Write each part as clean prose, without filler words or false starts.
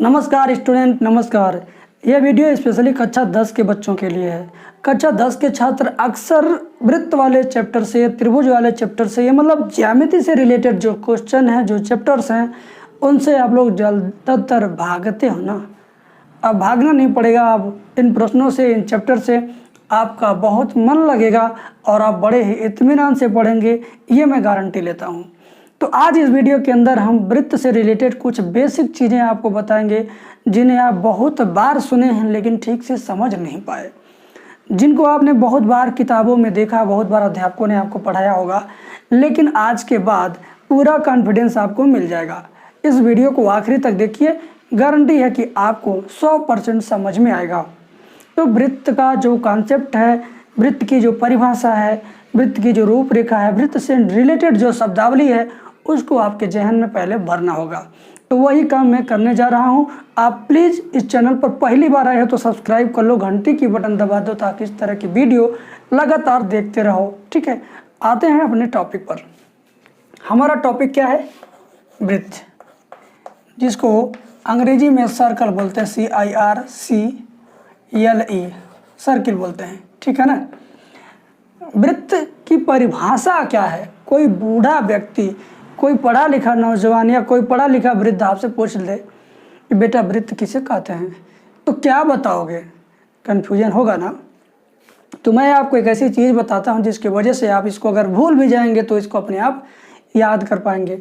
नमस्कार स्टूडेंट, नमस्कार। यह वीडियो स्पेशली कक्षा 10 के बच्चों के लिए है। कक्षा 10 के छात्र अक्सर वृत्त वाले चैप्टर से, त्रिभुज वाले चैप्टर से, ये मतलब ज्यामिति से रिलेटेड जो क्वेश्चन हैं, जो चैप्टर्स हैं, उनसे आप लोग ज़्यादातर भागते हो ना। अब भागना नहीं पड़ेगा। अब इन प्रश्नों से, इन चैप्टर से आपका बहुत मन लगेगा और आप बड़े ही इत्मीनान से पढ़ेंगे, ये मैं गारंटी लेता हूँ। तो आज इस वीडियो के अंदर हम वृत्त से रिलेटेड कुछ बेसिक चीज़ें आपको बताएंगे, जिन्हें आप बहुत बार सुने हैं लेकिन ठीक से समझ नहीं पाए, जिनको आपने बहुत बार किताबों में देखा, बहुत बार अध्यापकों ने आपको पढ़ाया होगा, लेकिन आज के बाद पूरा कॉन्फिडेंस आपको मिल जाएगा। इस वीडियो को आखिरी तक देखिए, गारंटी है कि आपको 100% समझ में आएगा। तो वृत्त का जो कॉन्सेप्ट है, वृत्त की जो परिभाषा है, वृत्त की जो रूपरेखा है, वृत्त से रिलेटेड जो शब्दावली है, उसको आपके जहन में पहले भरना होगा। तो वही काम मैं करने जा रहा हूँ। आप प्लीज़ इस चैनल पर पहली बार आए हो तो सब्सक्राइब कर लो, घंटी की बटन दबा दो, ताकि इस तरह की वीडियो लगातार देखते रहो। ठीक है, आते हैं अपने टॉपिक पर। हमारा टॉपिक क्या है? वृत्त, जिसको अंग्रेजी में सर्कल बोलते हैं, CIRCLE, सर्किल बोलते हैं। ठीक है ना। वृत्त की परिभाषा क्या है? कोई बूढ़ा व्यक्ति, कोई पढ़ा लिखा नौजवान या कोई पढ़ा लिखा वृद्ध आपसे पूछ ले कि बेटा वृत्त किसे कहते हैं, तो क्या बताओगे? कन्फ्यूजन होगा ना। तो मैं आपको एक ऐसी चीज़ बताता हूं जिसकी वजह से आप इसको अगर भूल भी जाएंगे तो इसको अपने आप याद कर पाएंगे।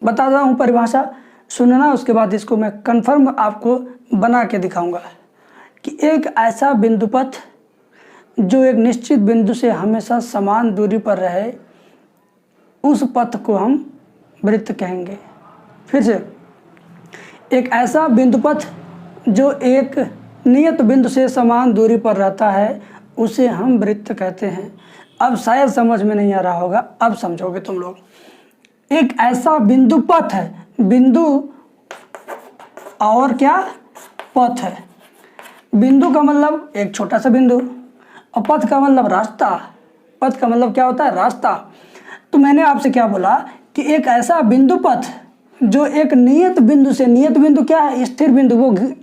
बताता हूं परिभाषा, सुनना, उसके बाद इसको मैं कन्फर्म आपको बना के दिखाऊंगा कि एक ऐसा बिंदुपथ जो एक निश्चित बिंदु से हमेशा समान दूरी पर रहे, उस पथ को हम वृत्त कहेंगे। फिर से, एक ऐसा बिंदुपथ जो एक नियत बिंदु से समान दूरी पर रहता है, उसे हम वृत्त कहते हैं। अब शायद समझ में नहीं आ रहा होगा, अब समझोगे तुम लोग। एक ऐसा बिंदुपथ है, बिंदु और क्या? पथ है। बिंदु का मतलब एक छोटा सा बिंदु, और पथ का मतलब रास्ता। पथ का मतलब क्या होता है? रास्ता। तो मैंने आपसे क्या बोला कि एक ऐसा बिंदु पथ जो एक नियत बिंदु से, नियत बिंदु क्या है? स्थिर बिंदु, वो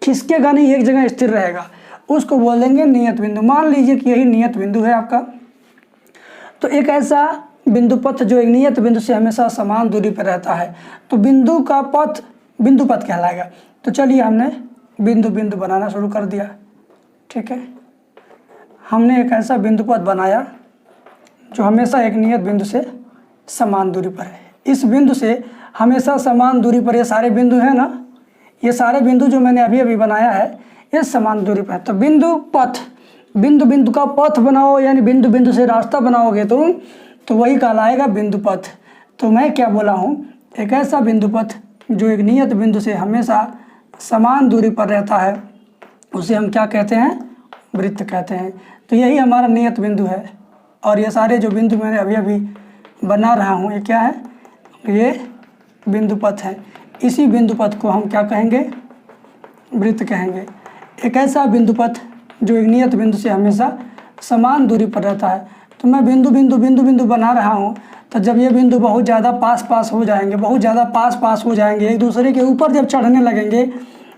खिसकेगा नहीं, एक जगह स्थिर रहेगा, उसको बोलेंगे नियत बिंदु। मान लीजिए कि यही नियत बिंदु है आपका। तो एक ऐसा बिंदु पथ जो एक नियत बिंदु से हमेशा समान दूरी पर रहता है, तो बिंदु का पथ बिंदु पथ कहलाएगा। तो चलिए, हमने बिंदु बिंदु बनाना शुरू कर दिया। ठीक है, हमने एक ऐसा बिंदु पथ बनाया जो हमेशा एक नियत बिंदु से समान दूरी पर है। इस बिंदु से हमेशा समान दूरी पर ये सारे बिंदु हैं ना, ये सारे बिंदु जो मैंने अभी अभी बनाया है, ये समान दूरी पर है। तो बिंदु पथ, बिंदु बिंदु का पथ बनाओ, यानी बिंदु बिंदु से रास्ता बनाओगे तुम, तो वही कहलाएगा बिंदु पथ। तो मैं क्या बोला हूँ? एक ऐसा बिंदु पथ जो एक नियत बिंदु से हमेशा समान दूरी पर रहता है, उसे हम क्या कहते हैं? वृत्त कहते हैं। तो यही हमारा नियत बिंदु है, और ये सारे जो बिंदु मैंने अभी अभी बना रहा हूँ, ये क्या है? ये बिंदु पथ है। इसी बिंदु पथ को हम क्या कहेंगे? वृत्त कहेंगे। एक ऐसा बिंदु पथ जो एक नियत बिंदु से हमेशा समान दूरी पर रहता है। तो मैं बिंदु बिंदु बिंदु बिंदु बना रहा हूँ, तो जब ये बिंदु बहुत ज़्यादा पास पास हो जाएंगे, बहुत ज़्यादा पास पास हो जाएंगे, एक दूसरे के ऊपर जब चढ़ने लगेंगे,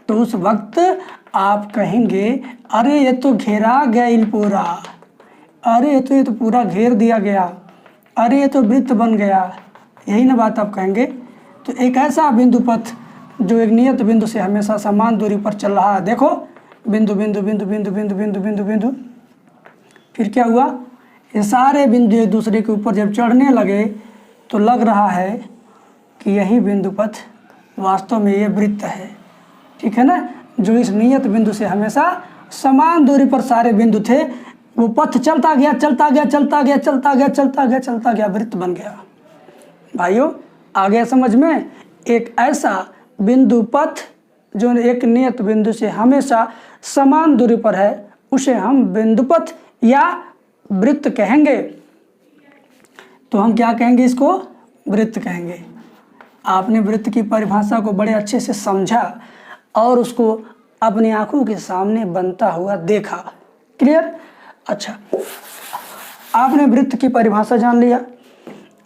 तो उस वक्त आप कहेंगे अरे ये तो घेरा गया पूरा, अरे ये तो पूरा घेर दिया गया, अरे ये तो वृत्त बन गया। यही ना बात आप कहेंगे। तो एक ऐसा बिंदु पथ जो एक नियत बिंदु से हमेशा समान दूरी पर चल रहा है। देखो, बिंदु बिंदु बिंदु बिंदु बिंदु बिंदु बिंदु बिंदु, फिर क्या हुआ? ये सारे बिंदु एक दूसरे के ऊपर जब चढ़ने लगे, तो लग रहा है कि यही बिंदु पथ वास्तव में ये वृत्त है। ठीक है ना। जो इस नियत बिंदु से हमेशा समान दूरी पर सारे बिंदु थे, वो पथ चलता गया, चलता गया, चलता गया, चलता गया, चलता गया, चलता गया, वृत्त बन गया। भाइयों, आ गया समझ में? एक ऐसा बिंदु पथ जो एक नियत बिंदु से हमेशा समान दूरी पर है, उसे हम बिंदु पथ या वृत्त कहेंगे। तो हम क्या कहेंगे? इसको वृत्त कहेंगे। आपने वृत्त की परिभाषा को बड़े अच्छे से समझा और उसको अपनी आंखों के सामने बनता हुआ देखा। क्लियर? अच्छा, आपने वृत्त की परिभाषा जान लिया।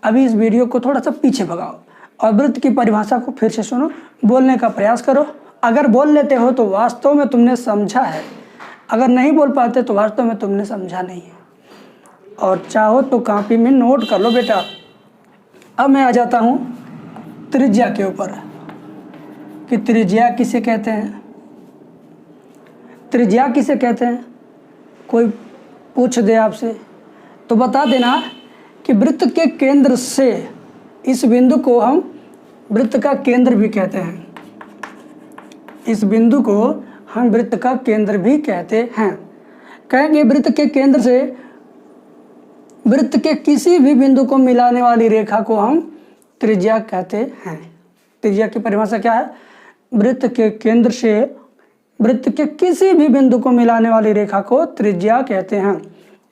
अभी इस वीडियो को थोड़ा सा पीछे भगाओ और वृत्त की परिभाषा को फिर से सुनो, बोलने का प्रयास करो। अगर बोल लेते हो तो वास्तव में तुमने समझा है, अगर नहीं बोल पाते तो वास्तव में तुमने समझा नहीं है। और चाहो तो कॉपी में नोट कर लो बेटा। अब मैं आ जाता हूँ त्रिज्या के ऊपर कि त्रिज्या किसे कहते हैं। त्रिज्या किसे कहते हैं, कोई पूछ दे आपसे तो बता देना कि वृत्त के केंद्र से इस बिंदु को हम वृत्त का केंद्र भी कहते हैं। इस बिंदु को हम वृत्त का केंद्र भी कहते हैं। कहेंगे वृत्त के केंद्र से वृत्त के किसी भी बिंदु को मिलाने वाली रेखा को हम त्रिज्या कहते हैं। त्रिज्या की परिभाषा क्या है, वृत्त के केंद्र से वृत्त के किसी भी बिंदु को मिलाने वाली रेखा को त्रिज्या कहते हैं।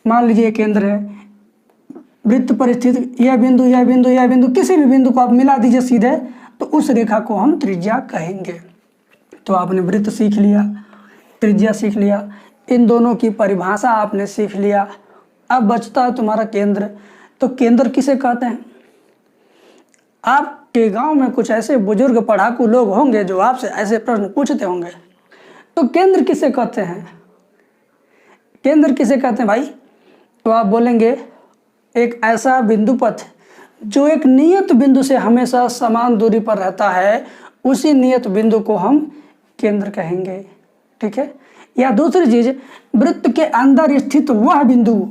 मान लीजिए केंद्र है, वृत्त पर स्थित यह बिंदु यह बिंदु यह बिंदु, किसी भी बिंदु को आप मिला दीजिए सीधे, तो उस रेखा को हम त्रिज्या कहेंगे। तो आपने वृत्त सीख लिया, त्रिज्या सीख लिया, इन दोनों की परिभाषा आपने सीख लिया। अब बचता है तुम्हारा केंद्र। तो केंद्र किसे कहते हैं? आपके गांव में कुछ ऐसे बुजुर्ग पढ़ाकू लोग होंगे जो आपसे ऐसे प्रश्न पूछते होंगे, तो केंद्र किसे कहते हैं? केंद्र किसे कहते हैं भाई? तो आप बोलेंगे एक ऐसा बिंदु पथ जो एक नियत बिंदु से हमेशा समान दूरी पर रहता है, उसी नियत बिंदु को हम केंद्र कहेंगे। ठीक है। या दूसरी चीज, वृत्त के अंदर स्थित वह बिंदु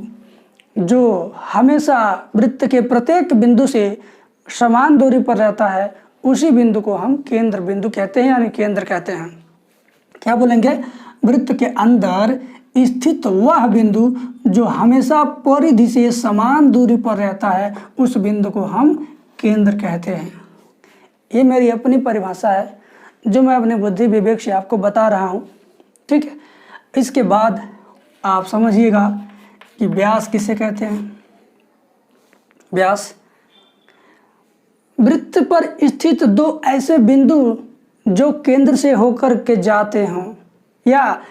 जो हमेशा वृत्त के प्रत्येक बिंदु से समान दूरी पर रहता है, उसी बिंदु को हम केंद्र बिंदु कहते हैं, यानी केंद्र कहते हैं। क्या बोलेंगे? वृत्त के अंदर स्थित वह बिंदु जो हमेशा परिधि से समान दूरी पर रहता है, उस बिंदु को हम केंद्र कहते हैं। ये मेरी अपनी परिभाषा है जो मैं अपने बुद्धि विवेक से आपको बता रहा हूँ। ठीक है। इसके बाद आप समझिएगा कि व्यास किसे कहते हैं। व्यास वृत्त पर स्थित दो ऐसे बिंदु जो केंद्र से होकर के जाते हों, या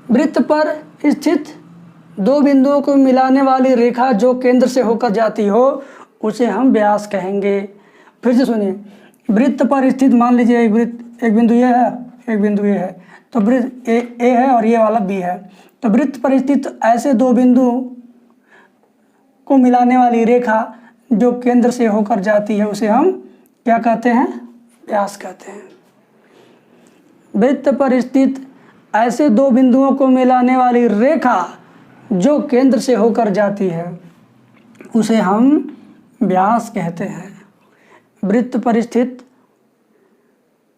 वृत्त पर स्थित दो बिंदुओं को मिलाने वाली रेखा जो केंद्र से होकर जाती हो, उसे हम व्यास कहेंगे। फिर से सुनिए, वृत्त पर स्थित, मान लीजिए एक बिंदु ये है, एक बिंदु ये है, तो वृत्त ए है और ये वाला बी है। तो वृत्त पर स्थित ऐसे दो बिंदु को मिलाने वाली रेखा जो केंद्र से होकर जाती है, उसे हम क्या कहते हैं? व्यास कहते हैं। वृत्त पर स्थित ऐसे दो बिंदुओं को मिलाने वाली रेखा जो केंद्र से होकर जाती है, उसे हम व्यास कहते हैं। वृत्त पर स्थित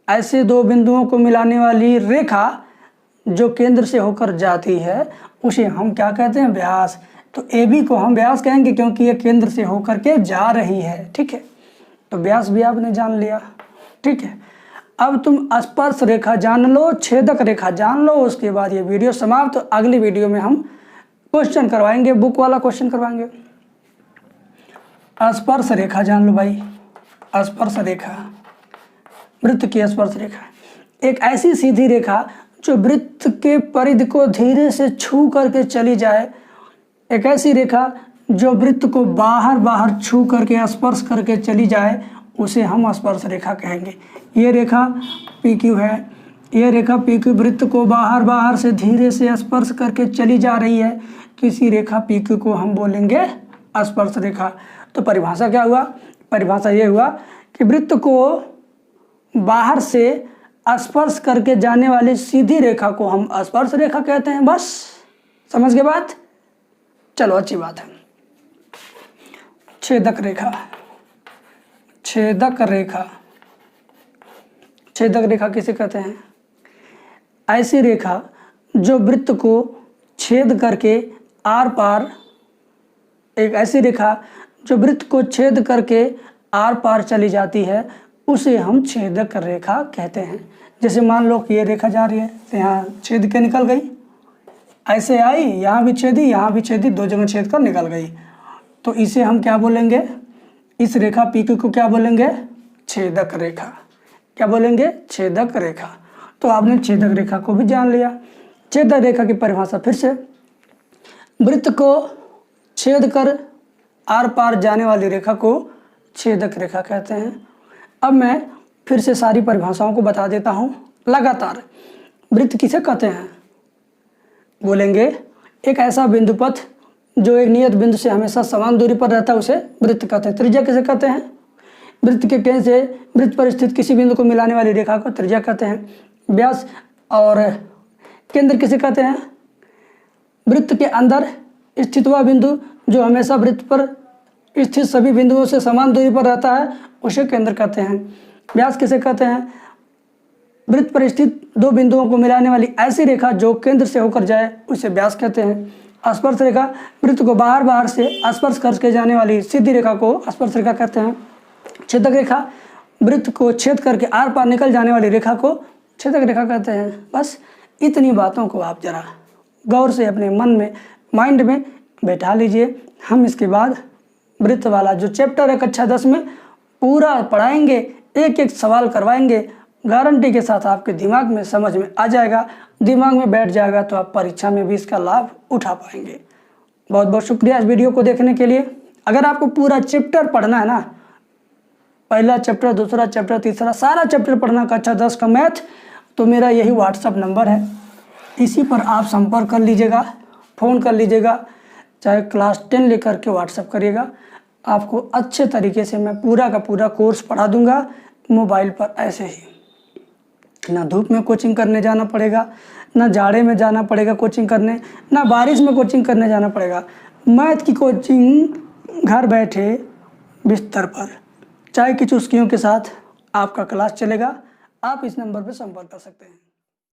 ऐसे दो बिंदुओं को मिलाने वाली रेखा जो केंद्र से होकर जाती है, उसे हम क्या कहते हैं? व्यास। तो ए बी को हम व्यास कहेंगे क्योंकि ये केंद्र से होकर के जा रही है। ठीक है। तो व्यास भी आपने जान लिया। ठीक है। अब तुम स्पर्श रेखा जान लो, छेदक रेखा जान लो, उसके बाद ये वीडियो समाप्त। तो अगली वीडियो में हम क्वेश्चन करवाएंगे, बुक वाला क्वेश्चन करवाएंगे। स्पर्श रेखा जान लो भाई। स्पर्श रेखा, वृत्त की स्पर्श रेखा एक ऐसी सीधी रेखा जो वृत्त के परिधि को धीरे से छू करके चली जाए। एक ऐसी रेखा जो वृत्त को बाहर बाहर छू करके स्पर्श करके चली जाए, उसे हम स्पर्श रेखा कहेंगे। ये रेखा पी क्यू है, ये रेखा पी क्यू वृत्त को बाहर बाहर से धीरे से स्पर्श करके चली जा रही है, किसी रेखा पी क्यू को हम बोलेंगे स्पर्श रेखा। तो परिभाषा क्या हुआ? परिभाषा ये हुआ कि वृत्त को बाहर से स्पर्श करके जाने वाली सीधी रेखा को हम स्पर्श रेखा कहते हैं। बस समझ गए बात? चलो अच्छी बात है। छेदक रेखा, छेदक रेखा, छेदक रेखा किसे कहते हैं? ऐसी रेखा जो वृत्त को छेद करके आर पार, एक ऐसी रेखा जो वृत्त को छेद करके आर पार चली जाती है, उसे हम छेदक रेखा कहते हैं। जैसे मान लो कि ये रेखा जा रही है, तो यहाँ छेद के निकल गई, ऐसे आई, यहाँ भी छेदी, यहाँ भी छेदी, दो जगह छेद कर निकल गई, तो इसे हम क्या बोलेंगे? इस रेखा पी क्यू को क्या बोलेंगे? छेदक रेखा। क्या बोलेंगे? छेदक रेखा। तो आपने छेदक रेखा को भी जान लिया। छेदक रेखा की परिभाषा फिर से, वृत्त को छेद कर आर पार जाने वाली रेखा को छेदक रेखा कहते हैं। अब मैं फिर से सारी परिभाषाओं को बता देता हूँ लगातार। वृत्त किसे कहते हैं? बोलेंगे एक ऐसा बिंदु पथ जो एक नियत बिंदु से हमेशा समान दूरी पर रहता है उसे वृत्त कहते हैं। त्रिज्या किसे कहते हैं? वृत्त के केंद्र से वृत्त पर स्थित किसी बिंदु को मिलाने वाली रेखा को त्रिज्या कहते हैं। व्यास और केंद्र किसे कहते हैं? वृत्त के अंदर स्थित वह बिंदु जो हमेशा वृत्त पर स्थित सभी बिंदुओं से समान दूरी पर रहता है उसे केंद्र कहते हैं। व्यास किसे कहते हैं? वृत्त पर स्थित दो बिंदुओं को मिलाने वाली ऐसी रेखा जो केंद्र से होकर जाए उसे व्यास कहते हैं। स्पर्श रेखा वृत्त को बाहर से स्पर्श करके जाने वाली सीधी रेखा को स्पर्श रेखा कहते हैं। छेदक रेखा वृत्त को छेद करके आर पार निकल जाने वाली रेखा को छेदक रेखा कहते हैं। बस इतनी बातों को आप जरा गौर से अपने मन में माइंड में बैठा लीजिए। हम इसके बाद वृत्त वाला जो चैप्टर है कक्षा 10 में पूरा पढ़ाएंगे, एक एक सवाल करवाएंगे। गारंटी के साथ आपके दिमाग में समझ में आ जाएगा, दिमाग में बैठ जाएगा, तो आप परीक्षा में भी इसका लाभ उठा पाएंगे। बहुत बहुत शुक्रिया इस वीडियो को देखने के लिए। अगर आपको पूरा चैप्टर पढ़ना है ना, पहला चैप्टर, दूसरा चैप्टर, तीसरा, सारा चैप्टर पढ़ना कक्षा 10 का मैथ, तो मेरा यही व्हाट्सअप नंबर है, इसी पर आप संपर्क कर लीजिएगा, फ़ोन कर लीजिएगा, चाहे क्लास 10 लेकर के व्हाट्सअप करिएगा। आपको अच्छे तरीके से मैं पूरा का पूरा कोर्स पढ़ा दूंगा मोबाइल पर। ऐसे ही ना धूप में कोचिंग करने जाना पड़ेगा, ना जाड़े में जाना पड़ेगा कोचिंग करने, ना बारिश में कोचिंग करने जाना पड़ेगा। मैथ की कोचिंग घर बैठे बिस्तर पर चाय की चुस्कियों के साथ आपका क्लास चलेगा। आप इस नंबर पर संपर्क कर सकते हैं।